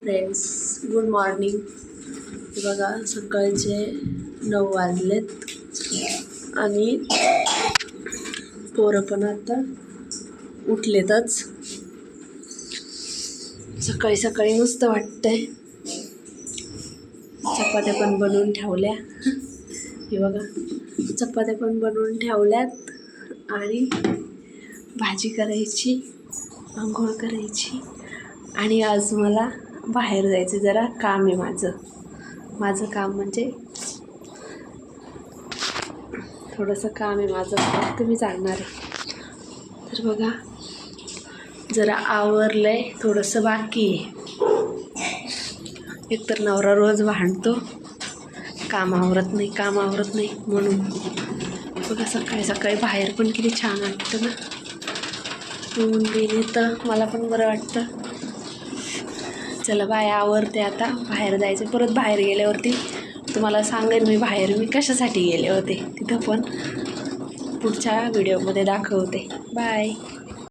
Friends, good morning. बघा सकाळचे 9 वाजलेत आणि पोरं पण आता उठलेतच. सकाळी सकाळी मस्त वाटतंय. चपात्या पण बनवून ठेवल्या. हे बघा चपात्या पण बनवून ठेवल्यात आणि भाजी करायची, आंघोळ करायची आणि आज मला बाहेर जायचं, जरा काम आहे माझं काम म्हणजे थोडंसं काम आहे माझं, तुम्ही जाणणार आहे. तर बघा जरा आवरलंय, थोडंसं बाकी आहे. एकतर नवरा रोज भांडतो, काम आवरत नाही म्हणून. बघा सकाळी सकाळी बाहेर पण किती छान वाटतं ना, ऊन बिन येतं, मला पण बरं वाटतं. चला बाय, आवरते आता, बाहेर जायचं. परत बाहेर गेल्यावरती तुम्हाला सांगेन मी कशासाठी गेले होते, तिथं पण पुढच्या व्हिडिओमध्ये दाखवते. बाय.